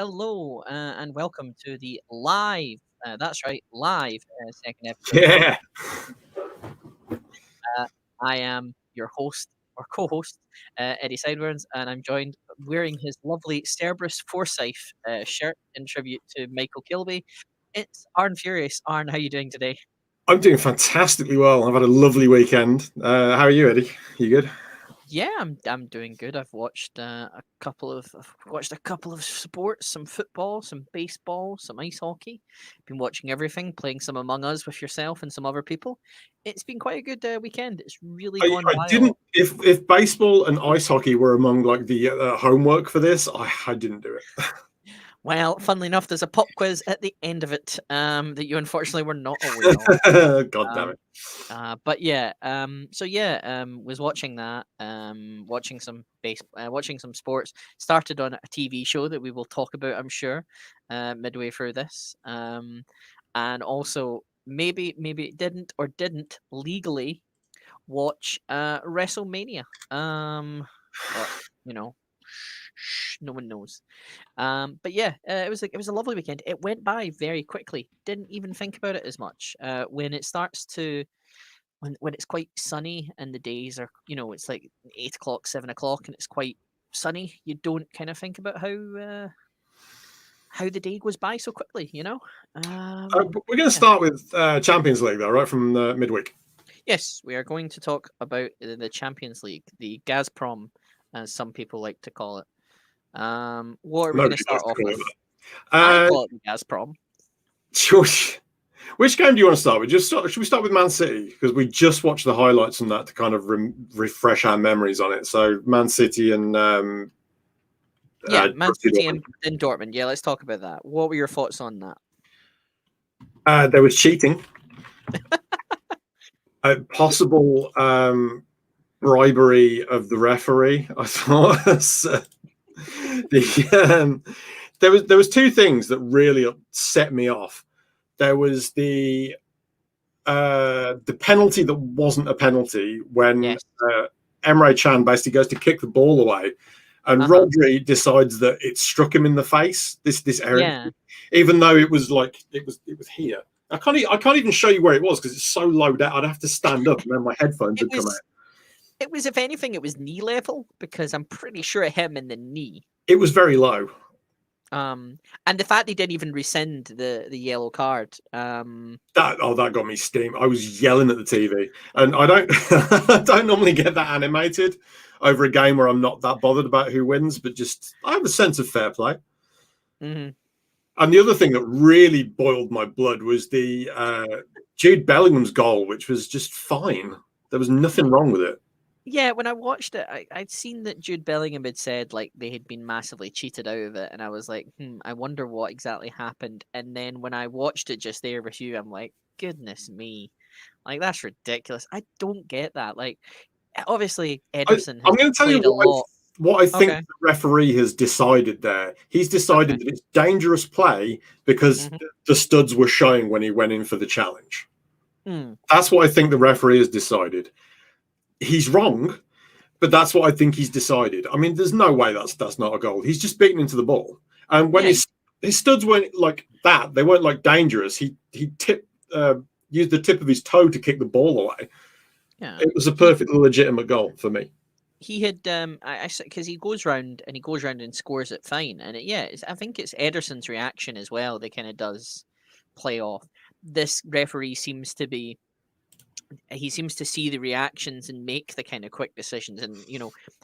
hello, and welcome to the live, that's right, live second episode of. Yeah. Uh, I am your host or co-host, Eddie Sideburns, and I'm joined wearing his lovely Cerberus Forsyth shirt in tribute to Michael Kilby. It's Arn Furious. Arn, how are you doing today? I'm doing fantastically well. I've had a lovely weekend. How are you, Eddie? You good? Yeah, I'm doing good. I've watched a couple of sports, some football, some baseball, some ice hockey. Been watching everything, playing some Among Us with yourself and some other people. It's been quite a good weekend. It's really I, gone I by a lot. didn't. If baseball and ice hockey were among like the homework for this, I didn't do it. Well, funnily enough, there's a pop quiz at the end of it that you unfortunately were not aware of. God damn it! But yeah, was watching that, watching some sports. Started on a TV show that we will talk about, I'm sure, midway through this. And also maybe it didn't legally watch WrestleMania. But you know, no one knows. But yeah, it was a lovely weekend. It went by very quickly. Didn't even think about it as much. When it starts to when it's quite sunny and the days are, it's like 8 o'clock, 7 o'clock, and it's quite sunny, you don't kind of think about how the day goes by so quickly. We're going to Yeah. start with Champions League, though, right from midweek. Yes, we are going to talk about the Champions League, the Gazprom, as some people like to call it. What are we going to Nobody start likes to off call with? it I that. call it the Gazprom. Which game do you want to start with? Should we start with Man City? Because we just watched the highlights on that to kind of refresh our memories on it. So Man City and Man City and Dortmund. Yeah, let's talk about that. What were your thoughts on that. There was cheating. Possible bribery of the referee. I thought there was two things that really set me off. There was the penalty that wasn't a penalty when Emre Can basically goes to kick the ball away, and Rodri decides that it struck him in the face. This error, even though it was here. I can't even show you where it was because it's so low down. I'd have to stand up and then my headphones would come out. It was, if anything, it was knee level because I'm pretty sure it hit him in the knee. It was very low. And the fact they didn't even rescind the yellow card. That got me steam. I was yelling at the TV, and I don't normally get that animated over a game where I'm not that bothered about who wins, but just I have a sense of fair play. Mm-hmm. And the other thing that really boiled my blood was the Jude Bellingham's goal, which was just fine. There was nothing wrong with it. Yeah, when I watched it, I'd seen that Jude Bellingham had said like they had been massively cheated out of it, and I was like, I wonder what exactly happened. And then when I watched it just there with you, I'm like, goodness me, like that's ridiculous. I don't get that. Like, obviously Ederson. I'm going to tell you what I think the referee has decided there. He's decided that it's dangerous play because the studs were showing when he went in for the challenge. That's what I think the referee has decided. He's wrong, but that's what I think he's decided. I mean, there's no way that's not a goal. He's just beaten into the ball. And when his studs weren't like that, they weren't like dangerous. He used the tip of his toe to kick the ball away. Yeah. It was a perfectly legitimate goal for me. He had because he goes round and scores it fine, and I think it's Ederson's reaction as well that kind of does play off. This referee seems to see the reactions and make the kind of quick decisions, and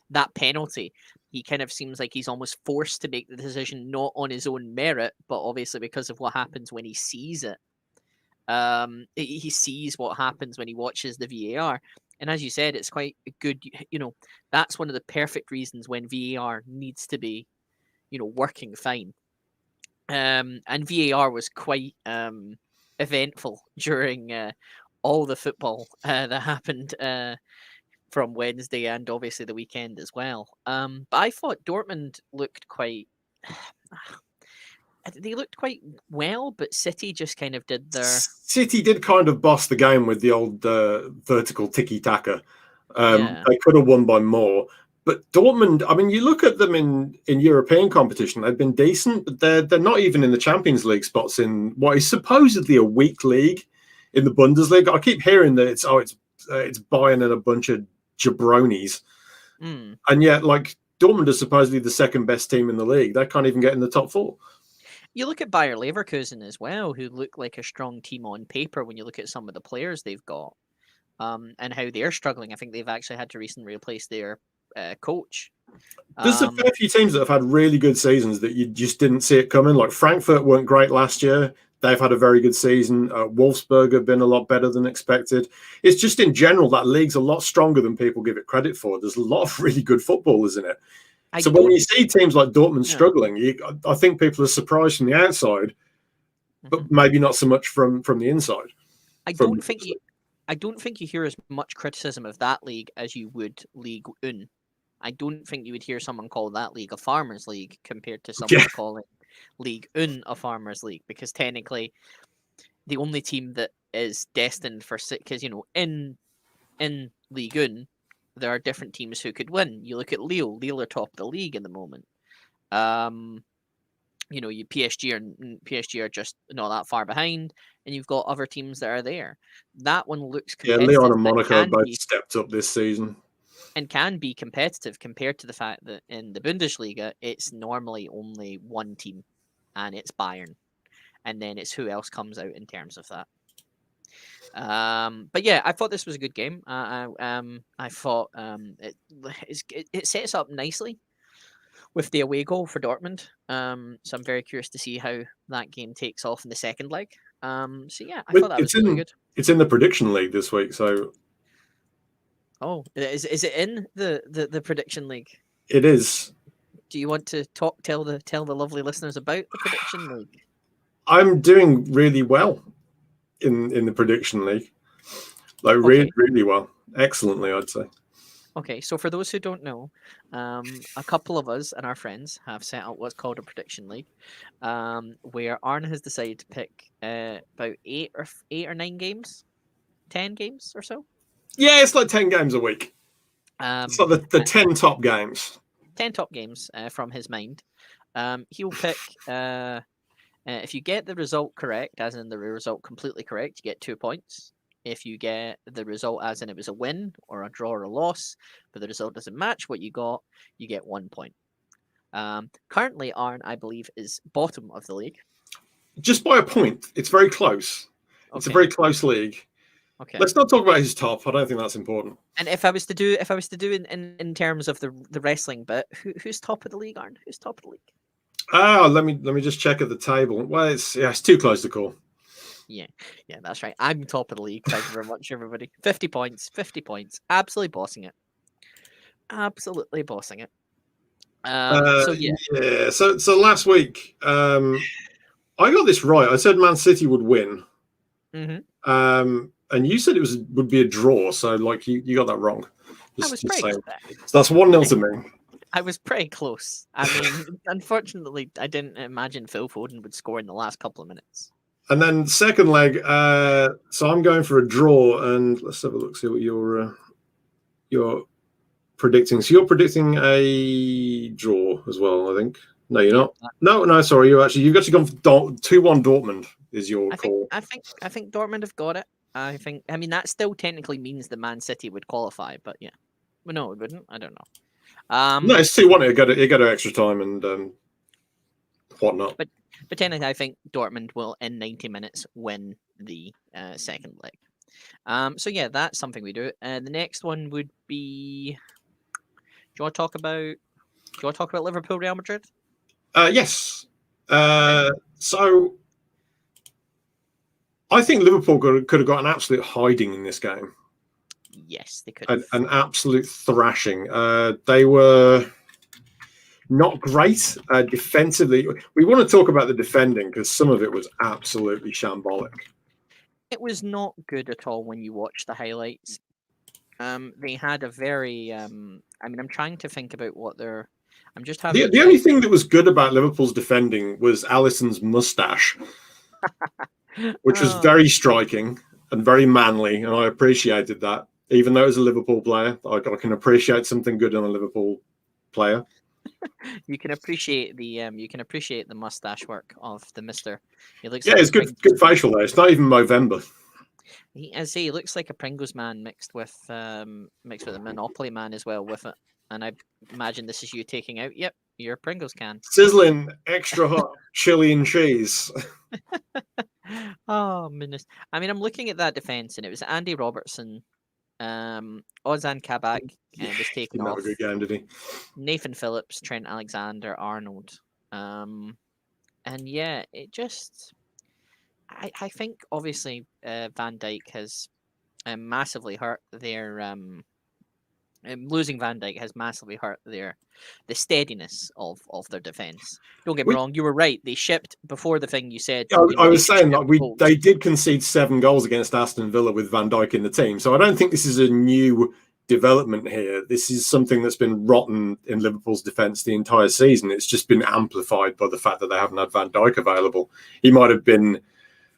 that penalty, he kind of seems like he's almost forced to make the decision not on his own merit, but obviously because of what happens when he sees it. He sees what happens when he watches the VAR. And as you said, it's quite good. That's one of the perfect reasons when VAR needs to be, working fine. And VAR was quite eventful during all the football that happened from Wednesday and obviously the weekend as well. But I thought Dortmund looked quite. They looked quite well, but City just kind of did their. City did kind of boss the game with the old vertical tiki-taka. They could have won by more, But Dortmund, I mean, you look at them in European competition, they've been decent, but they're not even in the Champions League spots in what is supposedly a weak league in the Bundesliga. I keep hearing that it's Bayern and a bunch of jabronis. And yet, like, Dortmund is supposedly the second best team in the league. They can't even get in the top 4. You look at Bayer Leverkusen as well, who look like a strong team on paper when you look at some of the players they've got, and how they're struggling. I think they've actually had to recently replace their coach. There's a fair few teams that have had really good seasons that you just didn't see it coming. Like Frankfurt weren't great last year. They've had a very good season. Wolfsburg have been a lot better than expected. It's just in general that league's a lot stronger than people give it credit for. There's a lot of really good footballers in it. So when you see teams like Dortmund struggling, I think people are surprised from the outside, but maybe not so much from the inside. I don't think you hear as much criticism of that league as you would League One. I don't think you would hear someone call that league a farmers league compared to someone calling League One a farmers league, because technically the only team that is destined for, because in League One there are different teams who could win. You look at Lille are top of the league in the moment. PSG are just not that far behind, and you've got other teams that are there. That one looks competitive. Yeah, Lyon and Monaco both stepped up this season. And can be competitive compared to the fact that in the Bundesliga, it's normally only one team, and it's Bayern. And then it's who else comes out in terms of that. But yeah, I thought this was a good game. I thought it sets up nicely with the away goal for Dortmund. So I'm very curious to see how that game takes off in the second leg. So yeah, I thought that was really good. It's in the prediction league this week, so. Oh, is it in the prediction league? It is. Do you want to tell the lovely listeners about the prediction league? I'm doing really well in the prediction league, like really well, excellently, I'd say. Okay, so for those who don't know, a couple of us and our friends have set up what's called a prediction league, where Arn has decided to pick about 8 or 9 games, 10 games or so. Yeah, it's like 10 games a week. It's like the 10 top games. 10 top games from his mind. He'll pick, if you get the result correct, as in the result completely correct, you get 2 points. If you get the result as in it was a win or a draw or a loss, but the result doesn't match what you got, you get 1 point. Currently, Arn, I believe, is bottom of the league. Just by a point. It's very close. Okay. It's a very close league. Okay. Let's not talk about his top. I don't think that's important. And if I was to do in terms of the wrestling bit, who's top of the league, Arn? Who's top of the league? Let me just check at the table. Well, it's too close to call. Yeah, that's right. I'm top of the league. Thank you very much, everybody. 50 points. Absolutely bossing it. So yeah. Yeah. So last week, I got this right. I said Man City would win. Mm-hmm. And you said it would be a draw. So like you got that wrong. I was pretty close. So that's 1-0 to me. I was pretty close. I mean, unfortunately, I didn't imagine Phil Foden would score in the last couple of minutes. And then second leg, so I'm going for a draw, and let's have a look, see what you're predicting. So you're predicting a draw as well, I think. No, you're not. No, sorry, you've actually gone for 2-1 Dortmund is your call. I think Dortmund have got it. I mean that still technically means the Man City would qualify, but yeah. Well, no, it wouldn't. I don't know. No, it's 2-1. You go to extra time and whatnot. But technically, I think Dortmund will, in 90 minutes, win the second leg. So yeah, that's something we do. The next one would be. Do you want to talk about Liverpool, Real Madrid? Yes. So I think Liverpool could have got an absolute hiding in this game. Yes, they could. An absolute thrashing. They were not great defensively. We want to talk about the defending because some of it was absolutely shambolic. It was not good at all when you watch the highlights. They had a very. I mean, I'm trying to think about what they're. I'm just having. The only thing that was good about Liverpool's defending was Alisson's mustache, which was very striking and very manly, and I appreciated that. even though it's a Liverpool player. I can appreciate something good in a Liverpool player. You can appreciate the mustache work of the Mister. He looks it's good facial there. It's not even Movember. He looks like a Pringles man mixed with a Monopoly man as well with it. And I imagine this is you taking out. Yep, your Pringles can. Sizzling, extra hot, chili and cheese. Oh, goodness. I mean, I'm looking at that defense, and it was Andy Robertson, Ozan Kabak was taken off. Have a good game, did he? Nathan Phillips, Trent Alexander, Arnold. And yeah, it just... I think, obviously, Van Dijk has massively hurt their... losing Van Dijk has massively hurt the steadiness of their defense. Don't get me wrong, you were right. They shipped before the thing you said. I was saying that they did concede 7 goals against Aston Villa with Van Dijk in the team. So I don't think this is a new development here. This is something that's been rotten in Liverpool's defence the entire season. It's just been amplified by the fact that they haven't had Van Dijk available. He might have been a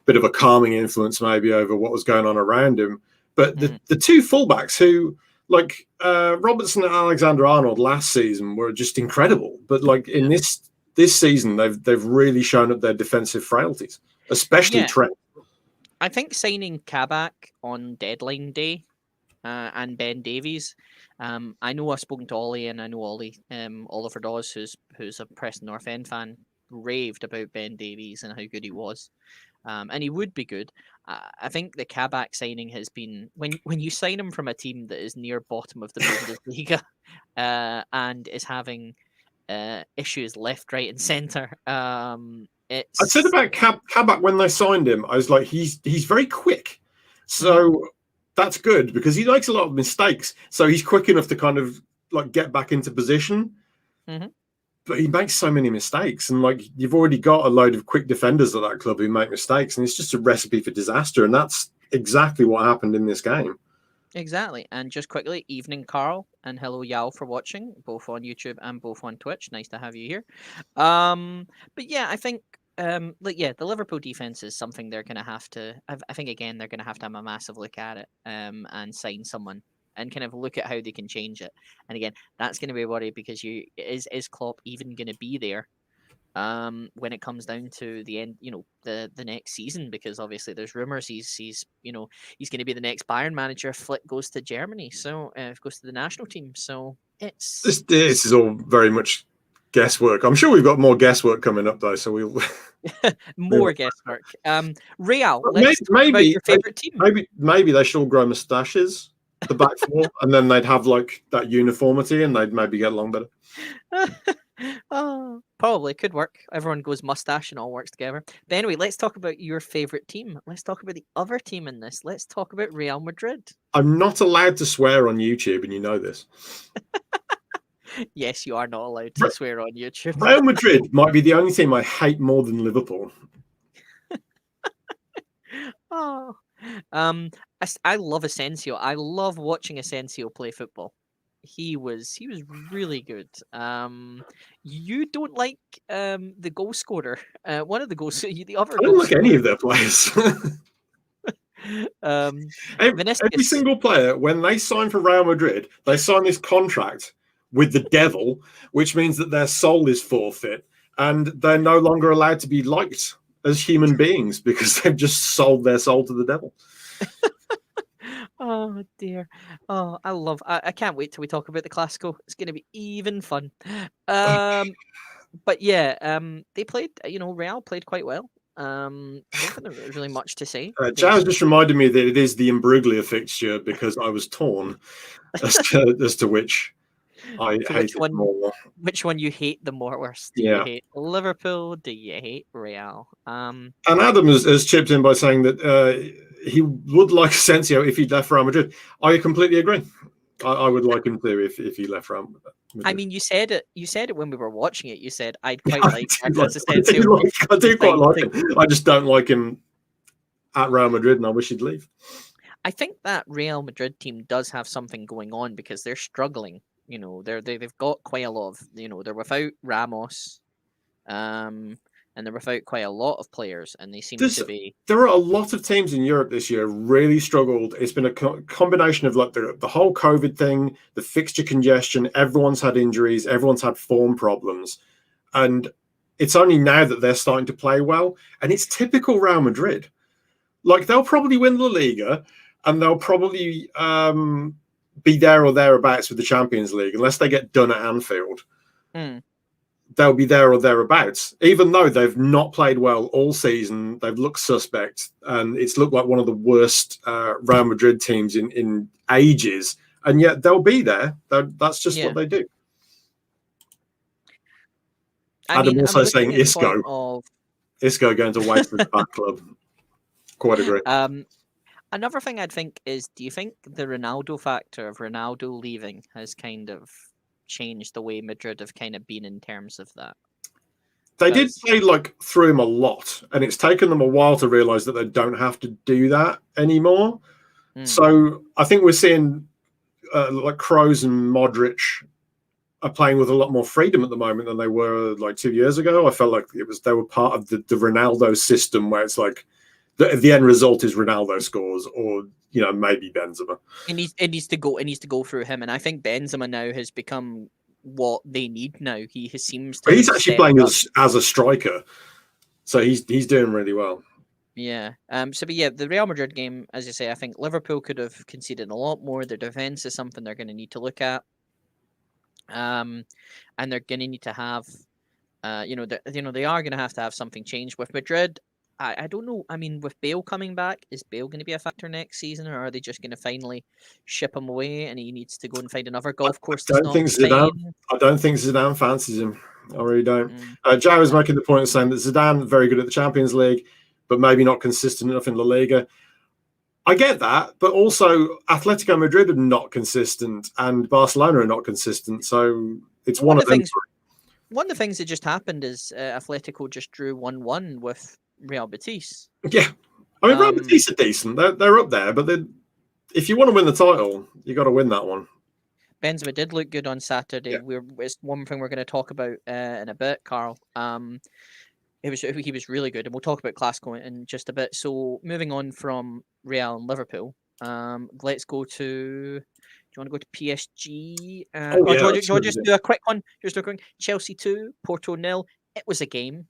bit of a calming influence maybe over what was going on around him. But the two fullbacks who... like Robertson and Alexander-Arnold last season were just incredible, but like in this season, they've really shown up their defensive frailties, especially Trent. I think signing Kabak on deadline day and Ben Davies. I know I've spoken to Ollie, and I know Ollie, Oliver Dawes, who's a Preston North End fan, raved about Ben Davies and how good he was. And he would be good. I think the Kabak signing has been when you sign him from a team that is near bottom of the Bundesliga and is having issues left, right, and centre. I said about Kabak when they signed him, I was like, he's very quick, so that's good because he makes a lot of mistakes. So he's quick enough to kind of like get back into position. Mm-hmm. But he makes so many mistakes, and like you've already got a load of quick defenders at that club who make mistakes, and it's just a recipe for disaster. And that's exactly what happened in this game. Exactly. And just quickly, evening, Carl, and hello, Yao, for watching, both on YouTube and both on Twitch. Nice to have you here. But yeah, I think the Liverpool defense is something they're going to have to. I think again they're going to have a massive look at it and sign someone. And kind of look at how they can change it. And again, that's going to be a worry because is Klopp even going to be there when it comes down to the end, the next season? Because obviously there's rumours he's going to be the next Bayern manager if Flick goes to Germany, so if goes to the national team. So it's this is all very much guesswork. I'm sure we've got more guesswork coming up though, so we'll more guesswork. Real, let's talk about your favourite team. Maybe they should all grow moustaches. The back four, and then they'd have like that uniformity, and they'd maybe get along better. Oh, probably could work. Everyone goes mustache and all works together. But anyway, let's talk about your favorite team. Let's talk about the other team in this. Let's talk about Real Madrid. I'm not allowed to swear on YouTube, and you know this. Yes, you are not allowed to swear on YouTube. Real Madrid might be the only team I hate more than Liverpool. Oh. I love Asensio. I love watching Asensio play football. He was really good. You don't like the goal scorer. One of the goals. The other. I don't like any of their players. Every single player, when they sign for Real Madrid, they sign this contract with the devil, which means that their soul is forfeit and they're no longer allowed to be liked as human beings because they've just sold their soul to the devil. Oh dear. Oh, I can't wait till we talk about the Clasico. It's going to be even fun. But yeah, they played, Real played quite well. I don't think there was really much to say. Jazz just reminded me that it is the Imbruglia fixture because I was torn as to which I hate more. Which one you hate the worst? Do you hate Liverpool? Do you hate Real? And Adam has chipped in by saying that he would like Asensio if he left Real Madrid. I completely agree. I would like him to if he left Real Madrid. I mean, you said it when we were watching it. You said I'd quite like Asensio. I do quite like him. I just don't like him at Real Madrid, and I wish he'd leave. I think that Real Madrid team does have something going on because they're struggling. They've got quite a lot of, they're without Ramos. and they're without quite a lot of players, and they seem to be. There are a lot of teams in Europe this year really struggled. It's been a combination of like the whole COVID thing, the fixture congestion. Everyone's had injuries. Everyone's had form problems, and it's only now that they're starting to play well. And it's typical Real Madrid. Like they'll probably win La Liga, and they'll probably be there or thereabouts with the Champions League, unless they get done at Anfield. They'll be there or thereabouts, even though they've not played well all season. They've looked suspect, and it's looked like one of the worst Real Madrid teams in ages. And yet they'll be there. That's just what they do. Adam also saying Isco. Isco going to waste the back club. Quite agree. Another thing I'd think is, do you think the Ronaldo factor of Ronaldo leaving has kind of changed the way Madrid have kind of been in terms of that? They did play like through him a lot, and it's taken them a while to realize that they don't have to do that anymore. So I think we're seeing like Kroos and Modric are playing with a lot more freedom at the moment than they were like 2 years ago. I felt like they were part of the Ronaldo system, where it's like the end result is Ronaldo scores, or maybe Benzema. It needs to go through him, and I think Benzema now has become what they need now. Seems to. He's actually playing as a striker, so he's doing really well. Yeah. The Real Madrid game, as you say, I think Liverpool could have conceded a lot more. Their defense is something they're going to need to look at. And they're going to need to have, they are going to have something change with Madrid. I don't know. I mean, with Bale coming back, is Bale going to be a factor next season, or are they just going to finally ship him away and he needs to go and find another golf course? I don't think Zidane fancies him. I really don't. Jay was making the point of saying that Zidane very good at the Champions League, but maybe not consistent enough in La Liga. I get that, but also Atletico Madrid are not consistent and Barcelona are not consistent. So it's one of them. One of the things that just happened is Atletico just drew 1-1 with Real Betis. Yeah. I mean, Real Betis are decent. They're up there, but if you want to win the title, you got to win that one. Benzema did look good on Saturday. Yeah. It's one thing we're going to talk about in a bit, Carl. He was really good, and we'll talk about Clasico in just a bit. So moving on from Real and Liverpool, let's go to. Do you want to go to PSG? Do you want to just do a quick one? Just a quick Chelsea 2, Porto 0. It was a game.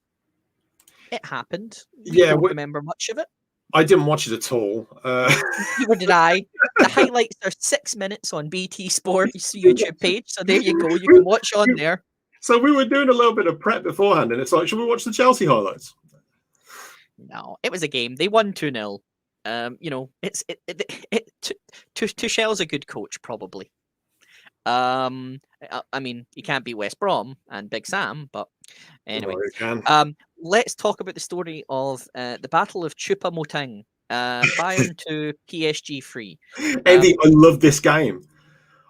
It happened. We don't remember much of it. I didn't watch it at all. Neither did I. The highlights are 6 minutes on BT Sports YouTube page. So there you go. You can watch on there. So we were doing a little bit of prep beforehand, and it's like, should we watch the Chelsea highlights? No, it was a game. They won 2-0. Tuchel's a good coach, probably. I mean, you can't beat West Brom and Big Sam, but anyway. Let's talk about the story of the Battle of Choupo-Moting. Bayern to PSG 3. Eddie, I love this game.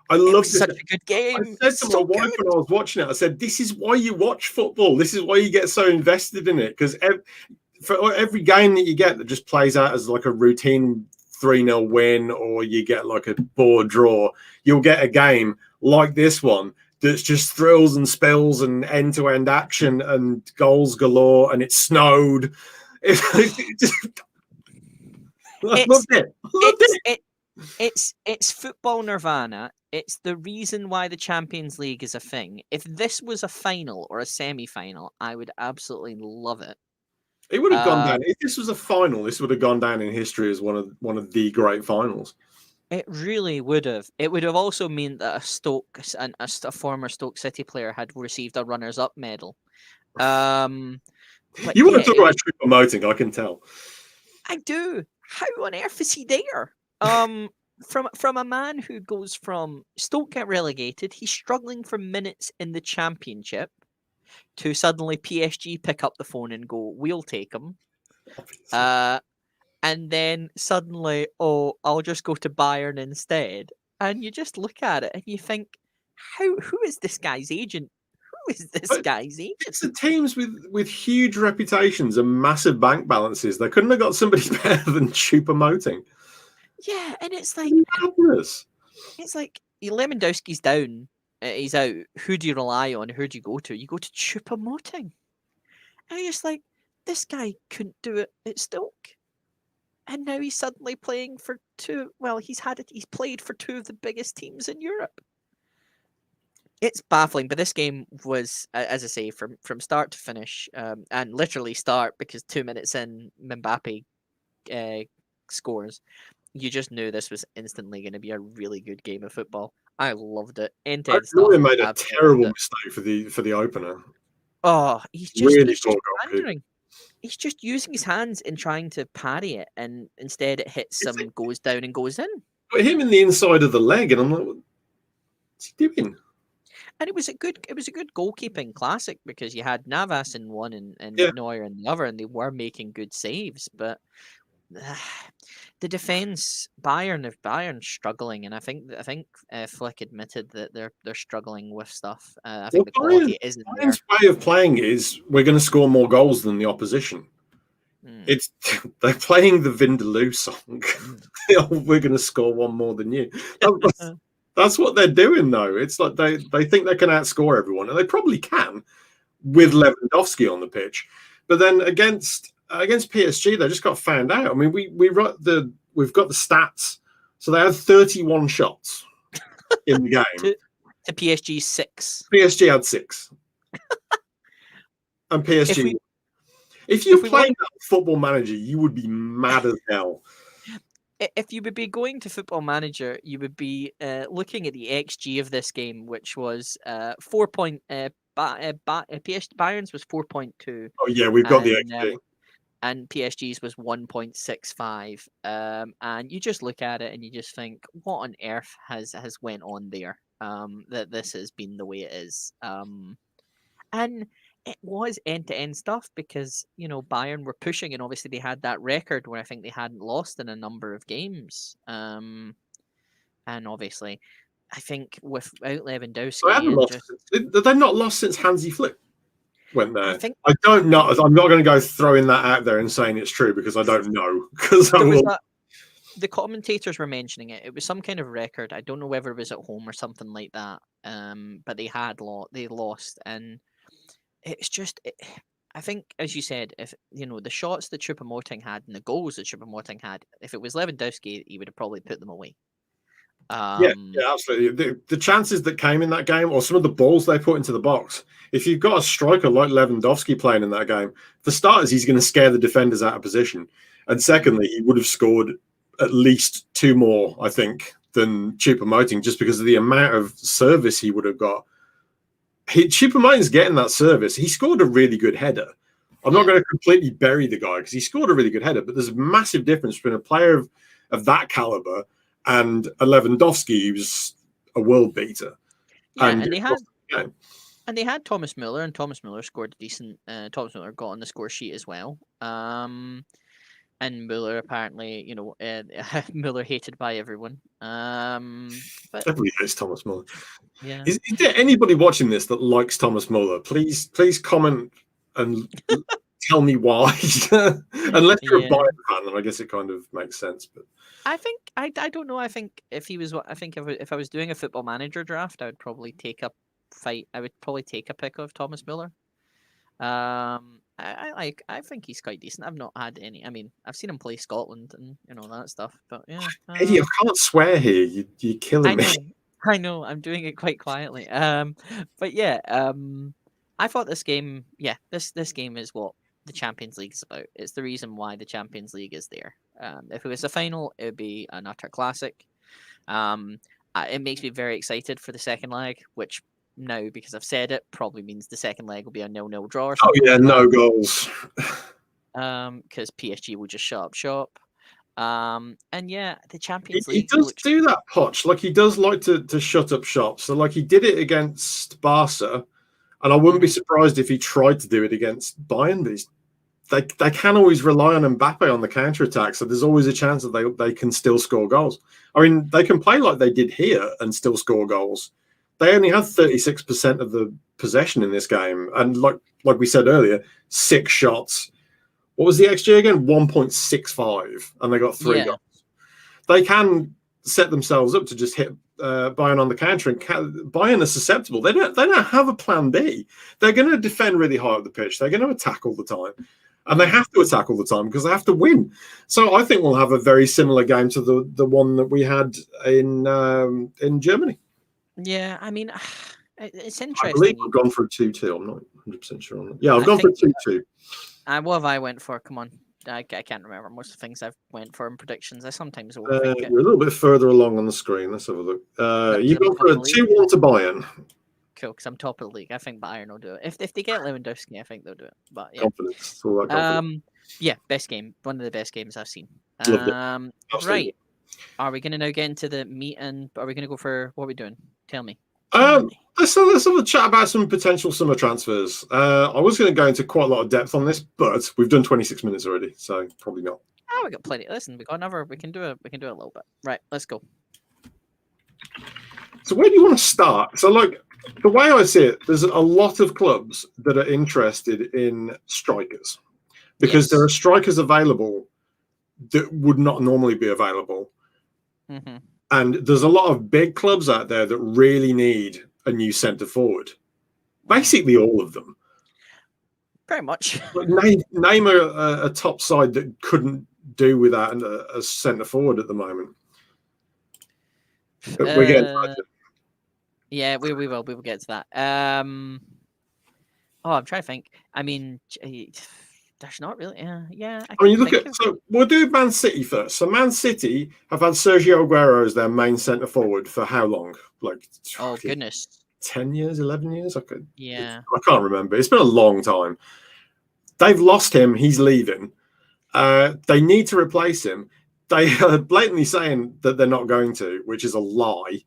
I love such a good game. I said to my wife when I was watching it, I said, this is why you watch football. This is why you get so invested in it. Because for every game that you get that just plays out as like a routine 3-0 win, or you get like a bored draw, you'll get a game like this one that's just thrills and spills and end-to-end action and goals galore, and it snowed. It's football nirvana. It's the reason why the Champions League is a thing. If this was a final or a semi-final, I would absolutely love it. It would have gone down. If this was a final, this would have gone down in history as one of the great finals. It really would have. It would have also meant that a former Stoke City player had received a runners-up medal. You want to talk about Choupo-Moting, I can tell. I do. How on earth is he there? From a man who goes from Stoke get relegated, he's struggling for minutes in the Championship, to suddenly PSG pick up the phone and go, we'll take him. And then suddenly, I'll just go to Bayern instead. And you just look at it and you think, who is this guy's agent? Who is this guy's agent? It's the teams with huge reputations and massive bank balances. They couldn't have got somebody better than Choupo-Moting. Yeah, and it's like madness. It's like Lewandowski's down. He's out. Who do you rely on? Who do you go to? You go to Choupo-Moting. And you're just like, this guy couldn't do it at Stoke. And now he's suddenly playing for two. Well, he's played for two of the biggest teams in Europe. It's baffling, but this game was, as I say, from start to finish, and literally start because 2 minutes in, Mbappe scores. You just knew this was instantly going to be a really good game of football. I loved it. End-to-end stuff. Made a terrible mistake for the opener. Oh, he's just pandering. He's just using his hands and trying to parry it, and instead it hits him, goes down and goes in. But him in the inside of the leg, and I'm like, what's he doing? And it was a good goalkeeping classic because you had Navas in one and Neuer in the other, and they were making good saves. But the defense, Bayern struggling, and I think Flick admitted that they're struggling with stuff. I think the quality isn't there. Bayern's way of playing is we're going to score more goals than the opposition. It's they're playing the Vindaloo song. We're going to score one more than you. That's what they're doing, though. It's like they think they can outscore everyone, and they probably can with Lewandowski on the pitch. But then against PSG, they just got found out. I mean, we've got the stats. So they had 31 shots in the game. to PSG 6. PSG had 6. And PSG. If you're playing that Football Manager, you would be mad as hell. If you would be going to Football Manager, you would be looking at the XG of this game, which was 4. Bayern's was 4.2. Oh yeah, we've got the XG. And PSG's was 1.65. And you just look at it and you just think, what on earth has went on there? That this has been the way it is. And it was end-to-end stuff because, Bayern were pushing, and obviously they had that record where I think they hadn't lost in a number of games. And obviously, I think without Lewandowski... They've not lost since Hansi Flick went there. I don't know. I'm not going to go throwing that out there and saying it's true because I don't know. The commentators were mentioning it. It was some kind of record. I don't know whether it was at home or something like that. But they lost, and it's just, I think, as you said, if the shots that Choupo-Moting had and the goals that Choupo-Moting had, if it was Lewandowski, he would have probably put them away. Yeah, absolutely. The chances that came in that game, or some of the balls they put into the box, if you've got a striker like Lewandowski playing in that game, for starters, he's going to scare the defenders out of position, and secondly, he would have scored at least 2 more, I think, than Choupo-Moting, just because of the amount of service he would have got. Choupo-Moting's getting that service. He scored a really good header. I'm not going to completely bury the guy because he scored a really good header, but there's a massive difference between a player of that caliber and a Lewandowski who's a world beater. Yeah, and they had Thomas Müller, and Thomas Müller scored a decent. Thomas Müller got on the score sheet as well. And Müller apparently, Müller hated by everyone. But everybody hates Thomas Müller. Yeah. Is there anybody watching this that likes Thomas Müller? Please comment and tell me why. Unless you're a Bayern fan, then I guess it kind of makes sense. But I think I don't know. I think if I was doing a Football Manager draft, I would probably take a pick of Thomas Müller. I think he's quite decent. I've not had any. I mean, I've seen him play Scotland and that stuff. But yeah, Eddie, I can't swear here. You're killing me. I know. I'm doing it quite quietly. But yeah, I thought this game. Yeah, this game is what the Champions League is about. It's the reason why the Champions League is there. If it was a final, it would be an utter classic. It makes me very excited for the second leg, which now, because I've said it, probably means the second leg will be a 0-0 draw. Or oh yeah, no goals. Because PSG will just shut up shop. And yeah, the Champions League. He does do that, Poch. Like, he does like to shut up shop. So like, he did it against Barca, and I wouldn't be surprised if he tried to do it against Bayern. But they can always rely on Mbappe on the counter attack. So there's always a chance that they can still score goals. I mean, they can play like they did here and still score goals. They only had 36% of the possession in this game, and like we said earlier, 6 shots. What was the XG again? 1.65, and they got 3 goals. They can set themselves up to just hit Bayern on the counter, and Bayern are susceptible. They don't have a plan B. They're going to defend really high up the pitch. They're going to attack all the time, And they have to attack all the time because they have to win. So I think we'll have a very similar game to the one that we had in Germany. Yeah, I mean, it's interesting. I believe we've gone for a 2-2. I'm not 100% sure on that. Yeah, I've gone for a 2-2. What have I went for? Come on. I can't remember most of the things I've went for in predictions. I sometimes overthink it. You're a little bit further along on the screen. Let's have a look. You've gone for a 2-1 to Bayern. Cool, because I'm top of the league. I think Bayern will do it. If they get Lewandowski, I think they'll do it. But yeah. Confidence. All that confidence. Yeah, best game. One of the best games I've seen. Right. Are we going to now get into the meat and are we going to go for what are we doing? Tell me. Let's have a chat about some potential summer transfers. I was going to go into quite a lot of depth on this, but we've done 26 minutes already, so probably not. Oh, we got plenty. Listen, we got another. We can do it. We can do it a little bit. Right, let's go. So where do you want to start? So, like, the way I see it, there's a lot of clubs that are interested in strikers because there are strikers available that would not normally be available. Mm-hmm. And there's a lot of big clubs out there that really need a new centre forward. Basically, all of them. Pretty much. Name a top side that couldn't do without a centre forward at the moment. We're getting yeah, we will get to that. I'm trying to think. I mean, there's not really. Yeah. I mean, you look at. So we'll do Man City first. So Man City have had Sergio Aguero as their main centre forward for how long? Like, oh goodness, 10 years, 11 years. I can't remember. It's been a long time. They've lost him. He's leaving. They need to replace him. They are blatantly saying that they're not going to, which is a lie.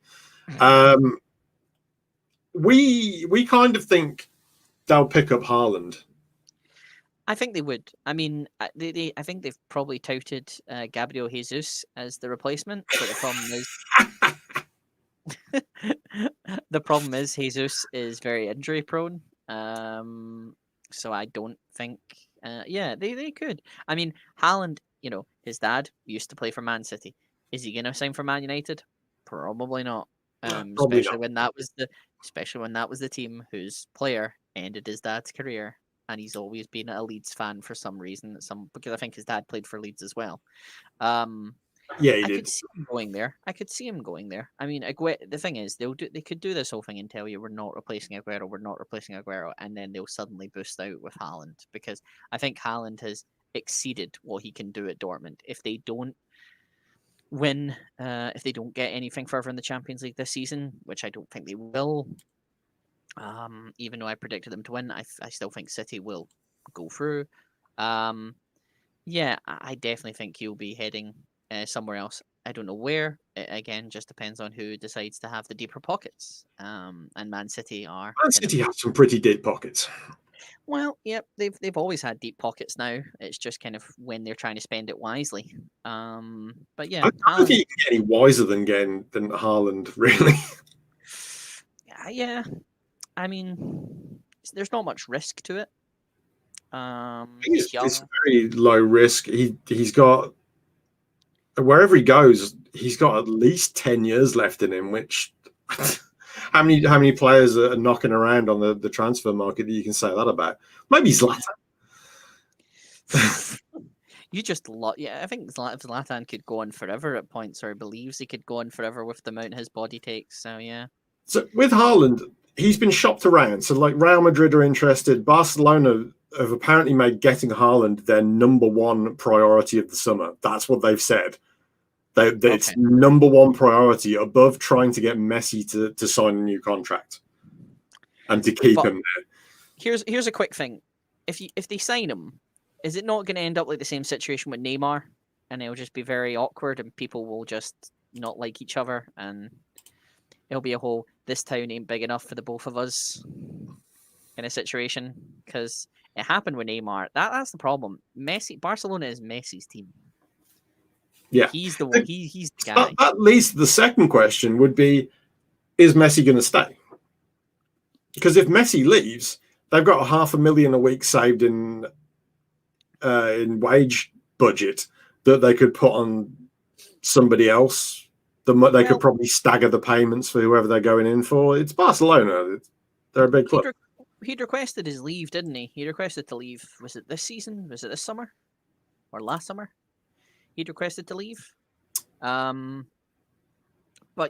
We kind of think they'll pick up Haaland. I think they would. I mean, I think they've probably touted Gabriel Jesus as the replacement, but the problem is Jesus is very injury prone. So I don't think. They could. I mean, Haaland. You know, his dad used to play for Man City. Is he going to sign for Man United? Probably not. Especially when that was the team whose player ended his dad's career, and he's always been a Leeds fan for some reason. Because I think his dad played for Leeds as well. He I did. could see him going there. I mean, the thing is, they could do this whole thing and tell you we're not replacing Aguero, and then they'll suddenly boost out with Haaland because I think Haaland has exceeded what he can do at Dortmund. If they don't win, if they don't get anything further in the Champions League this season, which I don't think they will, even though I predicted them to win, I still think City will go through. I definitely think he'll be heading somewhere else. I don't know where. Again, just depends on who decides to have the deeper pockets. And Man City have some pretty deep pockets. Well, yep, they've always had deep pockets now. It's just kind of when they're trying to spend it wisely. But yeah, I don't think you can get any wiser than Haaland, really. Yeah. I mean, there's not much risk to it. It's very low risk. He's got wherever he goes, he's got at least 10 years left in him, which. How many players are knocking around on the transfer market that you can say that about? Maybe Zlatan. You just I think Zlatan could go on forever at points, or he believes he could go on forever with the amount his body takes. So yeah. So with Haaland, he's been shopped around. So like Real Madrid are interested. Barcelona have apparently made getting Haaland their number one priority of the summer. That's what they've said. It's number one priority above trying to get Messi to sign a new contract and to keep him there. Here's a quick thing: if they sign him, is it not going to end up like the same situation with Neymar, and it'll just be very awkward, and people will just not like each other, and it'll be a whole "this town ain't big enough for the both of us" kind of situation? Because it happened with Neymar. That's the problem. Barcelona is Messi's team. Yeah, he's the one. He's the guy. That leads to the second question: would be, is Messi going to stay? Because if Messi leaves, they've got $500,000 a week saved in wage budget that they could put on somebody else. They could probably stagger the payments for whoever they're going in for. It's Barcelona; they're a big club. He'd requested his leave, didn't he? He requested to leave. Was it this season? Was it this summer? Or last summer? He'd requested to leave. But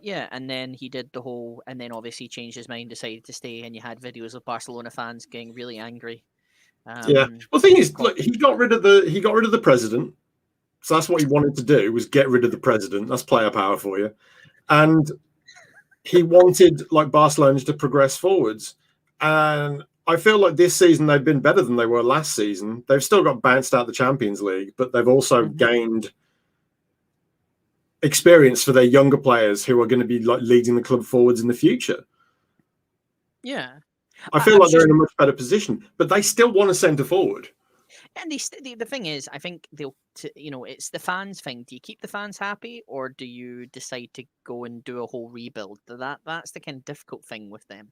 yeah, and then he did the whole, and then obviously changed his mind, decided to stay, and you had videos of Barcelona fans getting really angry. Yeah. Well, the thing is, look, he got rid of the president. So that's what he wanted to do, was get rid of the president. That's player power for you. And he wanted like Barcelona to progress forwards. And I feel like this season they've been better than they were last season. They've still got bounced out of the Champions League, but they've also gained experience for their younger players who are going to be like leading the club forwards in the future. Yeah. I feel like they're in a much better position, but they still want a centre forward. And the thing is, I think they'll, it's the fans thing. Do you keep the fans happy, or do you decide to go and do a whole rebuild? That's the kind of difficult thing with them.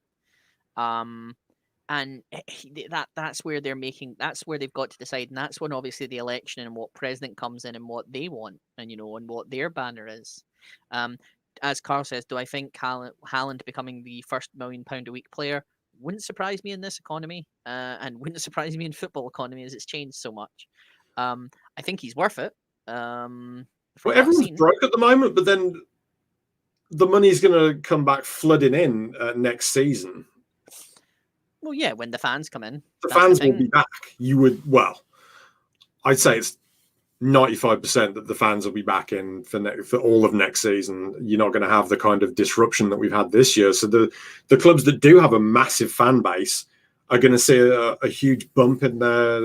And that's where that's where they've got to decide, and that's when obviously the election and what president comes in and what they want, and and what their banner is. As Carl says, do I think Haaland becoming the first £1 million a week player wouldn't surprise me in this economy, and wouldn't surprise me in football economy as it's changed so much. I think he's worth it. Well, everyone's broke at the moment, but then the money's going to come back flooding in next season. Well, yeah, when the fans come in, the fans will be back. I'd say it's 95% that the fans will be back in for all of next season. You're not going to have the kind of disruption that we've had this year. So the clubs that do have a massive fan base are going to see a huge bump in their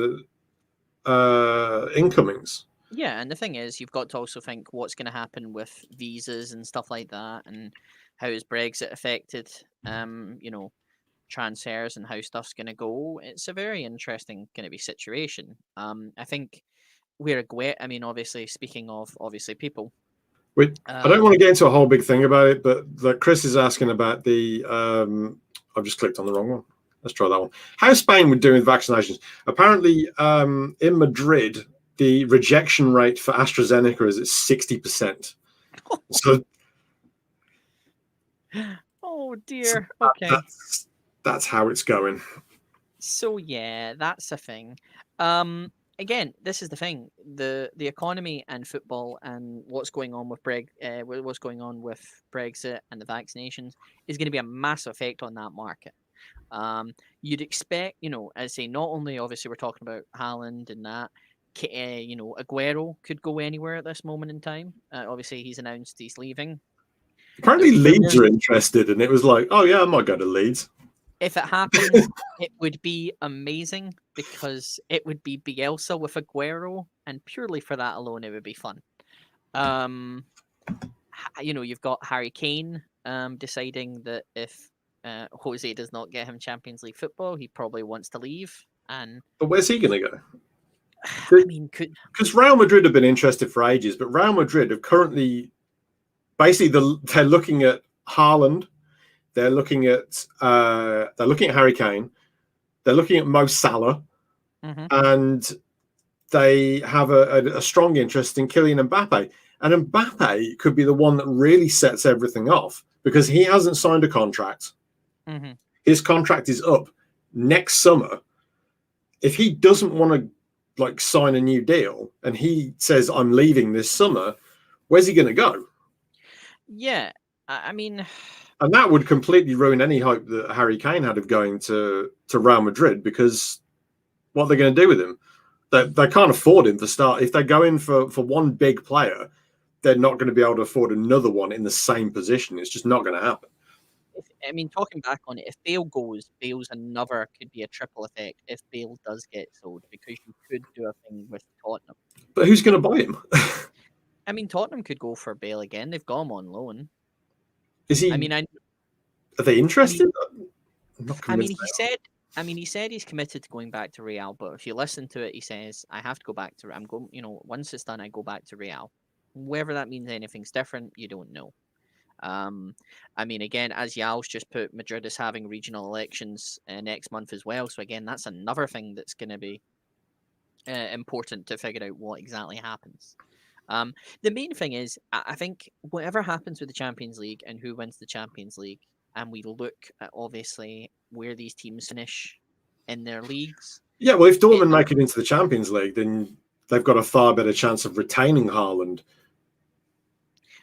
incomings. Yeah, and the thing is, you've got to also think what's going to happen with visas and stuff like that, and how has Brexit affected, transfers and how stuff's going to go. It's a very interesting going to be situation. I think obviously, speaking of people. I don't want to get into a whole big thing about it, but Chris is asking about the. I've just clicked on the wrong one. Let's try that one. How Spain would do with vaccinations? Apparently, in Madrid, the rejection rate for AstraZeneca is at 60%. So. Oh dear. Okay. That's how it's going. So yeah, that's a thing. Again, this is the thing: the economy and football and what's going on with Brexit and the vaccinations is going to be a massive effect on that market. You'd expect, as I say, not only obviously we're talking about Haaland and that, Aguero could go anywhere at this moment in time. Obviously, he's announced he's leaving. Apparently, Leeds are interested, and it was like, oh yeah, I might go to Leeds. If it happens, it would be amazing because it would be Bielsa with Aguero, and purely for that alone, it would be fun. You've got Harry Kane deciding that if Jose does not get him Champions League football, he probably wants to leave. But where's he going to go? Because Real Madrid have been interested for ages, but Real Madrid have currently they're looking at Haaland. They're looking at Harry Kane. They're looking at Mo Salah, and they have a strong interest in Kylian Mbappe. And Mbappe could be the one that really sets everything off because he hasn't signed a contract. His contract is up next summer. If he doesn't want to sign a new deal and he says, "I'm leaving this summer," where's he going to go? Yeah, I mean. And that would completely ruin any hope that Harry Kane had of going to Real Madrid because what are they going to do with him? They can't afford him to start. If they go in for one big player, they're not going to be able to afford another one in the same position. It's just not going to happen. Talking back on it, if Bale goes, Bale's another could be a triple effect if Bale does get sold because you could do a thing with Tottenham. But who's going to buy him? Tottenham could go for Bale again. They've got him on loan. Is he? Are they interested? He said he's committed to going back to Real. But if you listen to it, he says, "I have to go back to. I'm going. Once it's done, I go back to Real. Whether that means anything's different, you don't know." Again, as Yal's just put, Madrid is having regional elections next month as well. So again, that's another thing that's going to be important to figure out what exactly happens. The main thing is, I think whatever happens with the Champions League and who wins the Champions League, and we look at obviously where these teams finish in their leagues. Yeah, well, if Dortmund make it into the Champions League, then they've got a far better chance of retaining Haaland.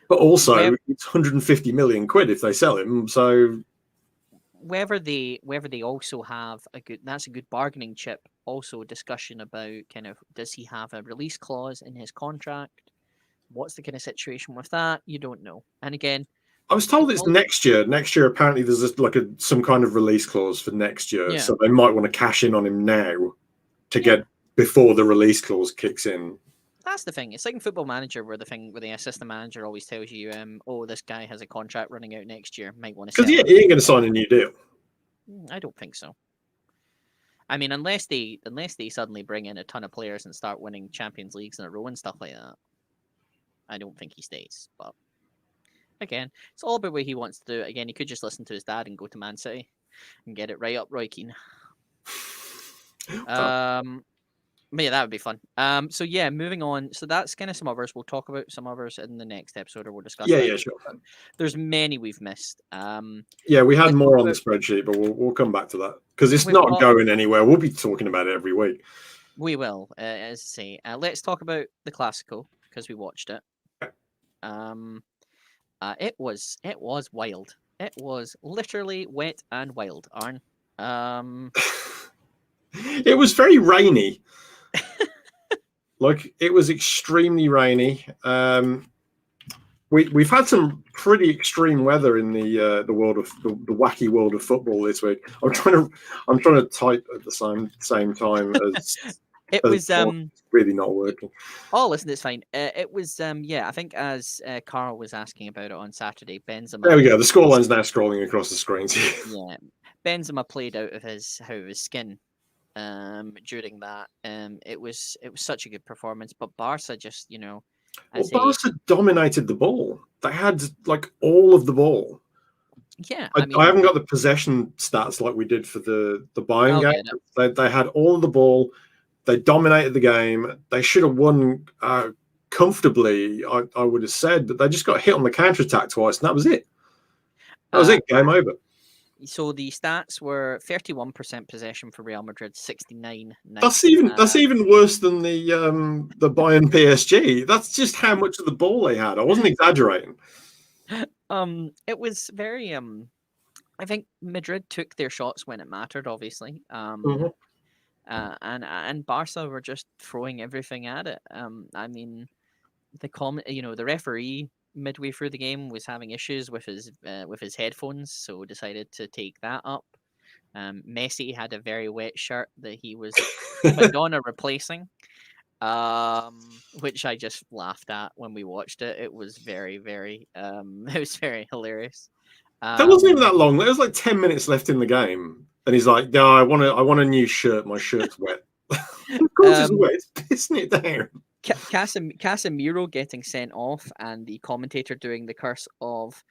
But also, it's 150 million quid if they sell him. So whether they also have that's a good bargaining chip. Also, a discussion about kind of, does he have a release clause in his contract? What's the kind of situation with that? You don't know. And again, I was told it's next year. Next year, apparently, there's some kind of release clause for next year. Yeah. So they might want to cash in on him now to get before the release clause kicks in. That's the thing. It's like in Football Manager, where the assistant manager always tells you, "Oh, this guy has a contract running out next year. Might want to." Because he ain't going to sign a new deal. I don't think so. I mean, unless they suddenly bring in a ton of players and start winning Champions Leagues in a row and stuff like that, I don't think he stays. But again, it's all about what he wants to do. Again, he could just listen to his dad and go to Man City and get it right up Roy Keane. But yeah, that would be fun. So yeah, moving on. So that's kind of some others. We'll talk about some others in the next episode, or we'll discuss. Yeah, sure. There's many we've missed. Yeah, we had more on the spreadsheet, but we'll come back to that because it's not going anywhere. We'll be talking about it every week. We will, as I say. Let's talk about the Clasico because we watched it. It was wild. It was literally wet and wild, Arn. It was very rainy. Like, it was extremely rainy. We've had some pretty extreme weather in the world of the wacky world of football this week. I'm trying to type at the same time as it was really not working. Oh, listen, it's fine. It was I think as Carl was asking about it on Saturday, Benzema. There we go. The scoreline's now scrolling across the screens. Yeah, Benzema played out of his skin. During that, it was such a good performance, but Barca just, Barca dominated the ball. They had like all of the ball. Yeah, I haven't got the possession stats like we did for the Bayern game. They had all of the ball. They dominated the game. They should have won comfortably, I would have said, but they just got hit on the counter-attack twice, and that was it. That was it. Game over. So the stats were 31% possession for Real Madrid, 69. That's even worse than the Bayern PSG. That's just how much of the ball they had. I wasn't exaggerating. It was very I think Madrid took their shots when it mattered, obviously. And Barca were just throwing everything at it. I mean, the referee midway through the game was having issues with his headphones, so decided to take that up. Messi had a very wet shirt that he was Madonna replacing, which I just laughed at when we watched it. It was very, very it was very hilarious. That wasn't even that long. There was like 10 minutes left in the game, and he's like, "No, I want a new shirt. My shirt's wet." Of course, it's wet. It's pissing it down. Casemiro getting sent off, and the commentator doing the curse of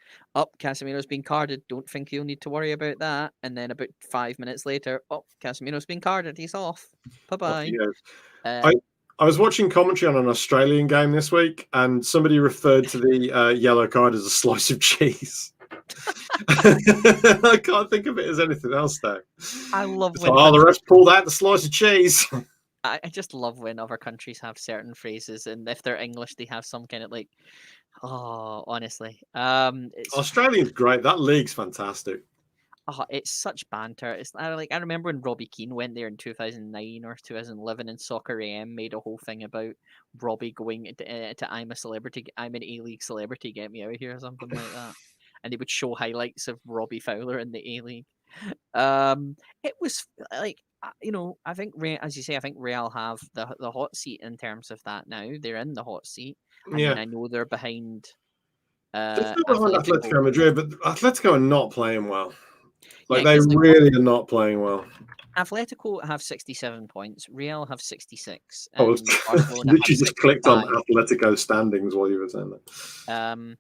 Casemiro's been carded. Don't think you'll need to worry about that. And then about 5 minutes later, Casemiro's been carded. He's off. Bye bye. I was watching commentary on an Australian game this week, and somebody referred to the yellow card as a slice of cheese. I can't think of it as anything else though. I love when the refs pulled out the slice of cheese. I just love when other countries have certain phrases, and if they're English, they have some kind of like, honestly. Australia's great. That league's fantastic. Oh, it's such banter. It's I remember when Robbie Keane went there in 2009 or 2011, and Soccer AM made a whole thing about Robbie going to I'm a celebrity, I'm an A-League celebrity, get me out of here or something like that. And they would show highlights of Robbie Fowler in the A-League. It was like, I think, as you say, I think Real have the hot seat in terms of that now. They're in the hot seat. I mean, I know they're behind. They're behind Atletico Madrid, but Atletico are not playing well. They really are not playing well. Atletico have 67 points. Real have 66. I literally just clicked on Atletico standings while you were saying that.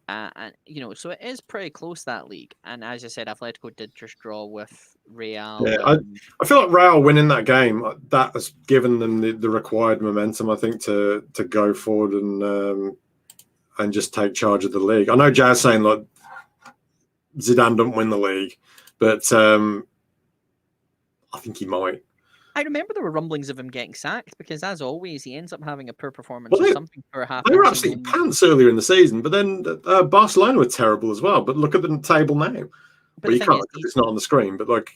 And so it is pretty close, that league. And as I said, Atletico did just draw with Real. Yeah, I feel like Real winning that game, that has given them the required momentum, I think, to go forward and just take charge of the league. I know Jazz saying like Zidane don't win the league, but I think he might. I remember there were rumblings of him getting sacked because, as always, he ends up having a poor performance Well, or something poor happens. they were absolutely pants earlier in the season, but then Barcelona were terrible as well. But look at the table now. But well, you can't because it's not on the screen. But like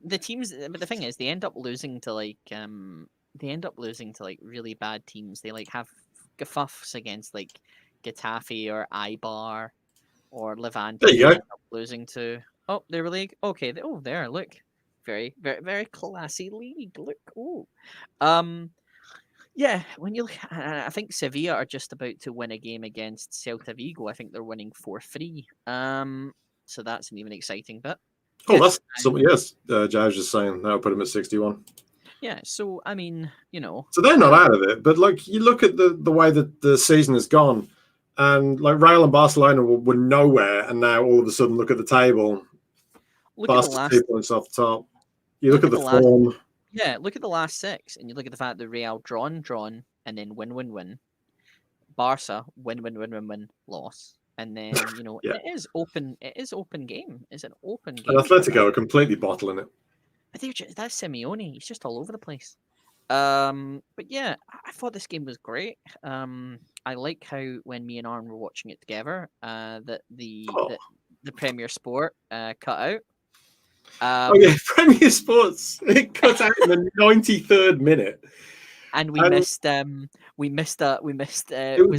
the teams, but the thing is, they end up losing to really bad teams. They like have gaffufs against like Getafe or Eibar or Levante. There you go. End up losing to their league. Okay, there, look, very, very, very classy league. Look, yeah. When you look, I think Sevilla are just about to win a game against Celta Vigo. I think they're winning 4-3. So that's an even exciting bit. Oh, that's something. Yes, Jazz just saying that'll put him at 61. Yeah, so I mean, so they're not out of it. But like you look at the way that the season has gone, and like Real and Barcelona were nowhere, and now all of a sudden look at the table. Look at the last 2 points off the top. You look at the form. Yeah, look at the last 6, and you look at the fact that Real drawn, and then win. Barca win, loss. And then yeah. it is open game. It's an open game. And Atletico are completely bottling it. That's Simeone. He's just all over the place. But yeah, I thought this game was great. I like how when me and Arn were watching it together, that the Premier Sport cut out. Premier Sports it cut out in the 93rd minute. And we missed. It was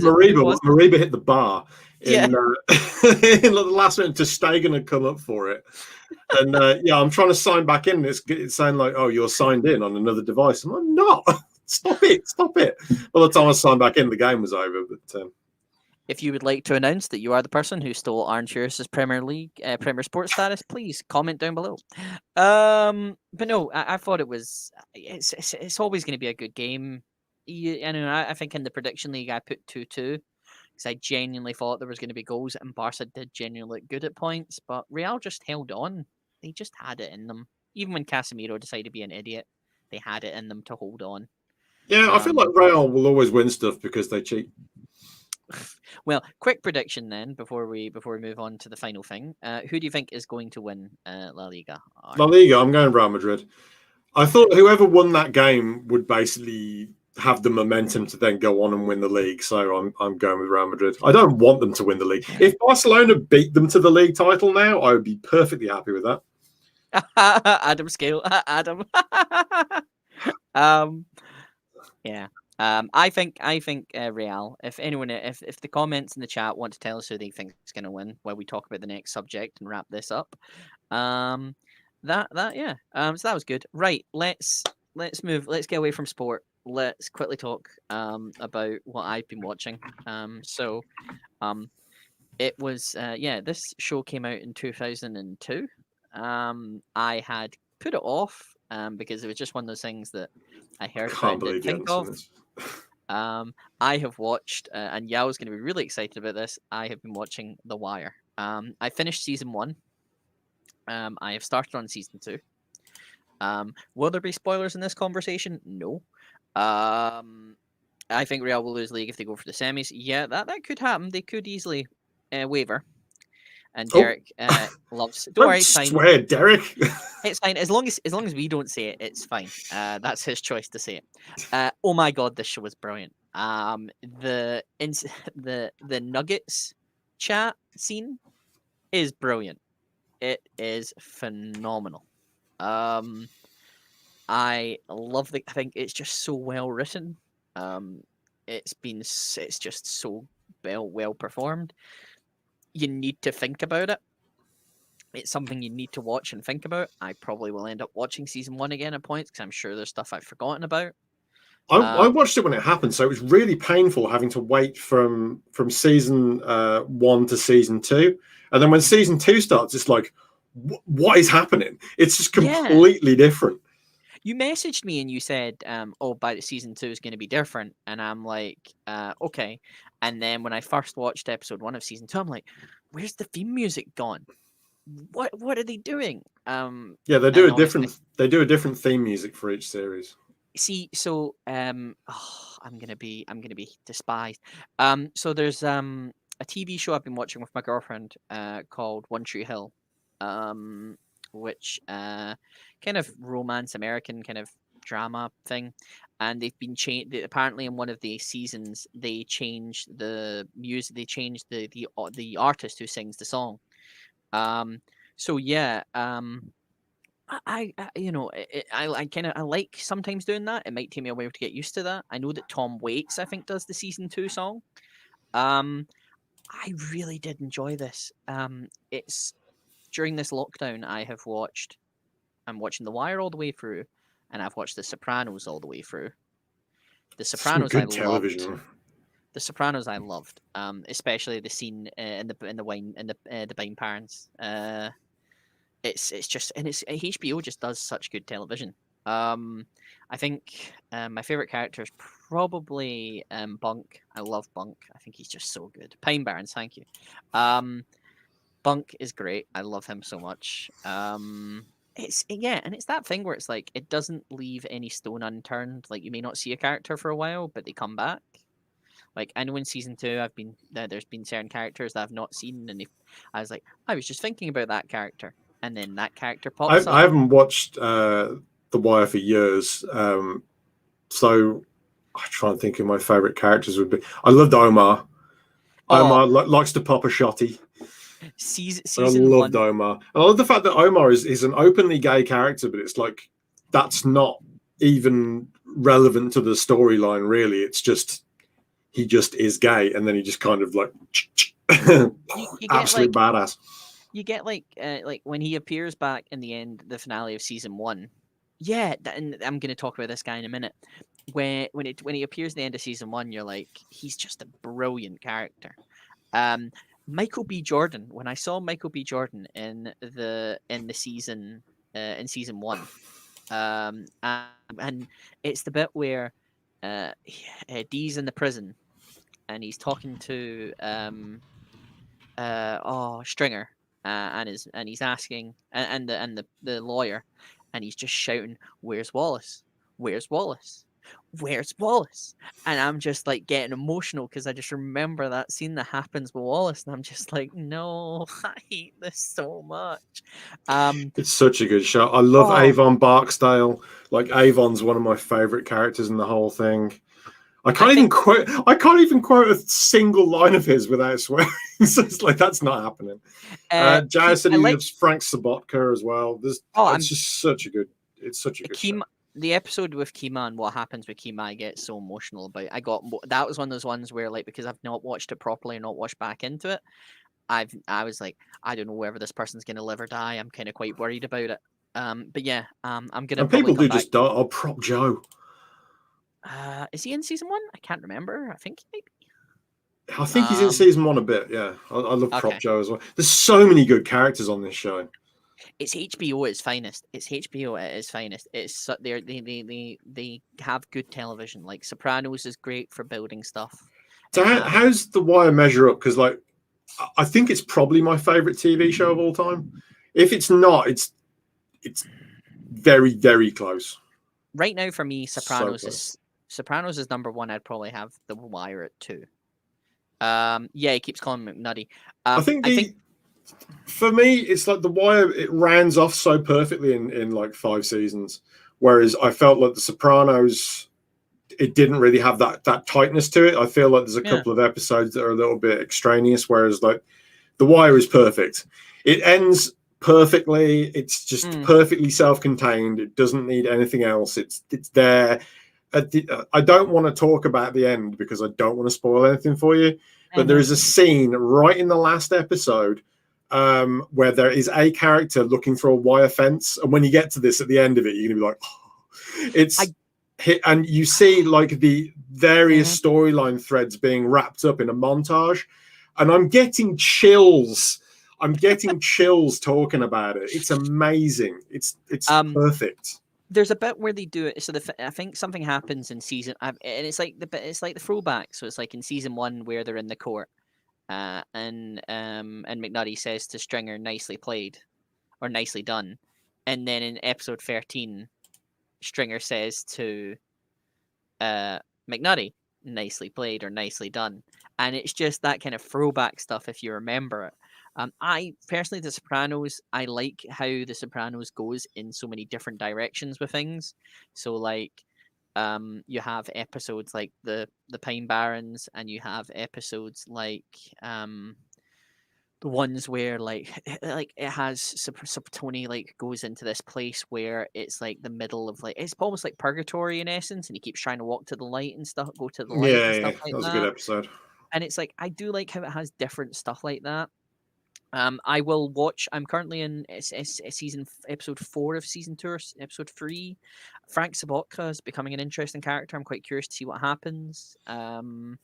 Mariba. Mariba hit the bar in the last minute. Stegen had come up for it, and I'm trying to sign back in. It's saying like, "Oh, you're signed in on another device." I'm not. Stop it! By the time I signed back in, the game was over. But if you would like to announce that you are the person who stole Arn Furious's Premier Sports status, please comment down below. But no, I thought it was. It's always going to be a good game. I think in the prediction league I put 2-2 because I genuinely thought there was going to be goals, and Barca did genuinely look good at points, but Real just held on. They just had it in them. Even when Casemiro decided to be an idiot, they had it in them to hold on. Yeah, I feel like Real will always win stuff because they cheat. Well, quick prediction then before we move on to the final thing. Who do you think is going to win La Liga? La Liga, I'm going Real Madrid. I thought whoever won that game would basically have the momentum to then go on and win the league. So I'm going with Real Madrid. I don't want them to win the league. If Barcelona beat them to the league title now, I would be perfectly happy with that. Adam scale, Adam. Yeah. I think Real. If anyone, if the comments in the chat want to tell us who they think is going to win, while we talk about the next subject and wrap this up, So that was good. Right. Let's move. Let's get away from sport. Let's quickly talk about what I've been watching. It was this show came out in 2002. I had put it off because it was just one of those things that I heard about and didn't think of. I have watched, and Yao's going to be really excited about this. I have been watching The Wire. I finished season 1. I have started on season 2. Will there be spoilers in this conversation? No. I think Real will lose league if they go for the semis. Yeah, that could happen. They could easily waver. And Derek loves. Don't worry, it's fine. Swear, Derek. It's fine as long as we don't say it. It's fine. That's his choice to say it. Oh my god, this show was brilliant. The Nuggets chat scene is brilliant. It is phenomenal. I love I think it's just so well written. It's just so well performed. You need to think about it. It's something you need to watch and think about. I probably will end up watching season 1 again at points because I'm sure there's stuff I've forgotten about. I watched it when it happened, so it was really painful having to wait from season 1 to season 2, and then when season 2 starts, it's like, what is happening? It's just completely different. You messaged me and you said, by season 2 is going to be different, and I'm like, okay. And then when I first watched episode 1 of season 2, I'm like, where's the theme music gone? What are they doing? Yeah, they do a different theme music for each series. See, so I'm gonna be despised. So there's a TV show I've been watching with my girlfriend called One Tree Hill, which kind of romance American kind of drama thing. And they've been changed. Apparently, in one of the seasons, they changed the music. They changed the artist who sings the song. So yeah, you know, I kind of I like sometimes doing that. It might take me a while to get used to that. I know that Tom Waits, I think, does the season 2 song. I really did enjoy this. It's during this lockdown I'm watching The Wire all the way through, and I've watched The Sopranos all the way through. The Some Sopranos I good loved. television. The Sopranos I loved, especially the scene in the wine in the Bayern Parents. It's just, and it's HBO just does such good television. I think my favorite character is probably Bunk. I love Bunk. I think he's just so good. Pine Barrens, thank you. Bunk is great. I love him so much. It's yeah, and it's that thing where it's like it doesn't leave any stone unturned. Like you may not see a character for a while, but they come back. Like I know in season 2, there's been certain characters that I've not seen, and I was like, I was just thinking about that character, and then that character pops I up. haven't watched The Wire for years, so I try and think of my favorite characters would be. I loved Omar. Oh, Omar likes to pop a shotty. I season loved 1. Omar. And I love the fact that Omar is an openly gay character, but it's like that's not even relevant to the storyline, really. It's just he just is gay, and then he just kind of like You get absolute badass. you get like when he appears back in the end, the finale of season 1. Yeah, and I'm going to talk about this guy in a minute. When he appears at the end of season 1, you're like, he's just a brilliant character. Michael B. Jordan. When I saw Michael B. Jordan in the season in season 1, and it's the bit where Dee's in the prison and he's talking to Stringer, and he's asking, and the lawyer, and he's just shouting, "Where's Wallace? Where's Wallace? Where's Wallace?" And I'm just like getting emotional because I just remember that scene that happens with Wallace, and I'm just like, no, I hate this so much. It's such a good show. I love Avon Barksdale. Like Avon's one of my favorite characters in the whole thing. I can't even quote a single line of his without swearing. So it's like that's not happening. Jazz said he loves Frank Sobotka as well. It's just such a good. It's such a good show. The episode with Kima and what happens with Kima, I get so emotional about. That was one of those ones where, like, because I've not watched it properly and not watched back into it, I was like, I don't know whether this person's gonna live or die. I'm kind of quite worried about it. But yeah, I'm gonna. And people do just die. Oh, Prop Joe. Is he in season 1? I can't remember. I think he might be. I think he's in season 1 a bit. Yeah, I love Prop Joe as well. There's so many good characters on this show. It's HBO at its finest. It's HBO at its finest. It's they have good television. Like Sopranos is great for building stuff. So how's The Wire measure up? Because like, I think it's probably my favorite TV show of all time. If it's not, it's very, very close. Right now, for me, Sopranos is number 1. I'd probably have The Wire at 2. Yeah, he keeps calling me McNutty. I think for me, it's like The Wire. It rounds off so perfectly in like 5 seasons, whereas I felt like The Sopranos, it didn't really have that tightness to it. I feel like there's a couple of episodes that are a little bit extraneous, whereas like The Wire is perfect. It ends perfectly. It's just perfectly self-contained. It doesn't need anything else. It's there. I don't want to talk about the end because I don't want to spoil anything for you. But there is a scene right in the last episode where there is a character looking for a wire fence, and when you get to this at the end of it, you're gonna be like, oh, and you see like the various storyline threads being wrapped up in a montage, and I'm getting chills. I'm getting chills talking about it. It's amazing. It's perfect. There's a bit where they do it. So I think something happens in season, and it's like the throwback. So it's like in season 1 where they're in the court, and McNutty says to Stringer, "Nicely played," or "Nicely done," and then in episode 13, Stringer says to McNutty, "Nicely played" or "Nicely done," and it's just that kind of throwback stuff if you remember it. I personally, The Sopranos, I like how The Sopranos goes in so many different directions with things. So like, you have episodes like the Pine Barrens, and you have episodes like the ones where like it has Tony like goes into this place where it's like the middle of like, it's almost like purgatory in essence, and he keeps trying to walk to the light and stuff, go to the light Yeah, and yeah, stuff like that was a good that. episode. And it's like, I do like how it has different stuff like that. I will watch. I'm currently in episode 4 of season 2, or episode 3. Frank Sobotka is becoming an interesting character. I'm quite curious to see what happens. But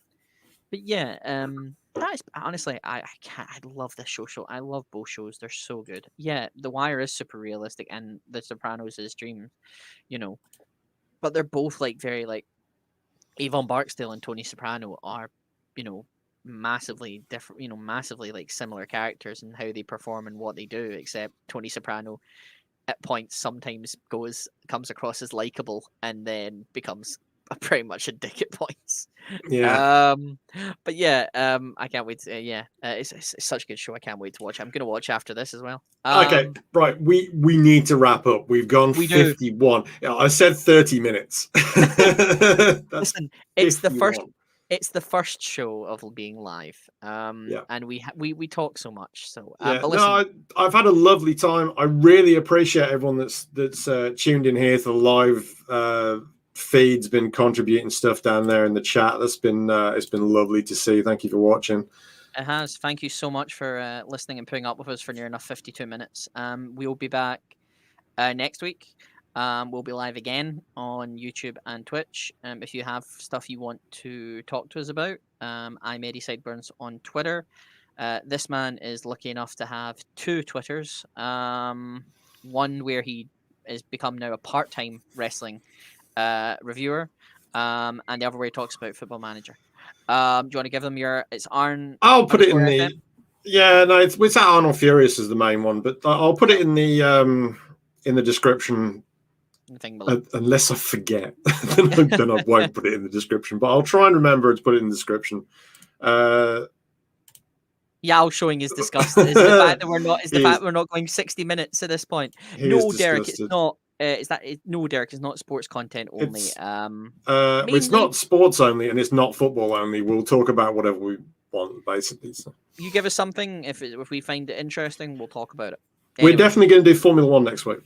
yeah, that is honestly, I can't. I love this show. I love both shows. They're so good. Yeah, The Wire is super realistic, and The Sopranos is dream. You know, but they're both like very like, Avon Barksdale and Tony Soprano are, you know, massively different, massively like similar characters and how they perform and what they do, except Tony Soprano at points sometimes comes across as likable and then becomes pretty much a dick at points. Yeah. But yeah, I can't wait to, it's such a good show. I can't wait to watch. I'm gonna watch after this as well. Okay, right. We need to wrap up. We've gone 51. Yeah, I said 30 minutes. Listen, it's 51. It's the first show of being live. And we talk so much. So yeah, but listen, no, I've had a lovely time. I really appreciate everyone that's tuned in here to the live feed's been contributing stuff down there in the chat. That's been it's been lovely to see. Thank you for watching. It has. Thank you so much for listening and putting up with us for near enough 52 minutes. We'll be back next week. We'll be live again on YouTube and Twitch. If you have stuff you want to talk to us about, I'm Eddie Sideburns on Twitter. This man is lucky enough to have 2 Twitters. One where he has become now a part-time wrestling reviewer, and the other where he talks about Football Manager. Do you want to give them your? It's Arn. I'll put it in the. FM? Yeah, no, it's that Arnold Furious is the main one, but I'll put it in the description. Unless I forget, then I won't put it in the description. But I'll try and remember to put it in the description. Yao showing his disgust is the fact that we're not. Is the fact we're not going 60 minutes at this point. No, Derek, it's not. No, Derek, it's not sports content only. It's not sports only, and it's not football only. We'll talk about whatever we want, basically. So. You give us something. If we find it interesting, we'll talk about it. Anyway. We're definitely going to do Formula One next week.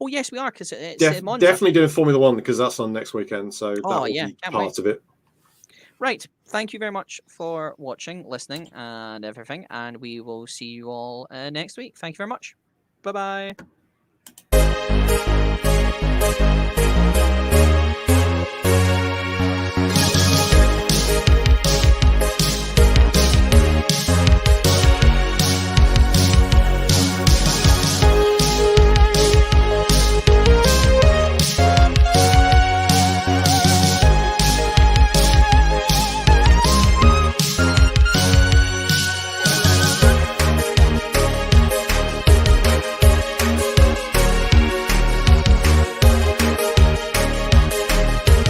Oh yes, we are, because it's definitely doing Formula One because that's on next weekend. So that will be part of it. Right. Thank you very much for watching, listening, and everything. And we will see you all next week. Thank you very much. Bye-bye.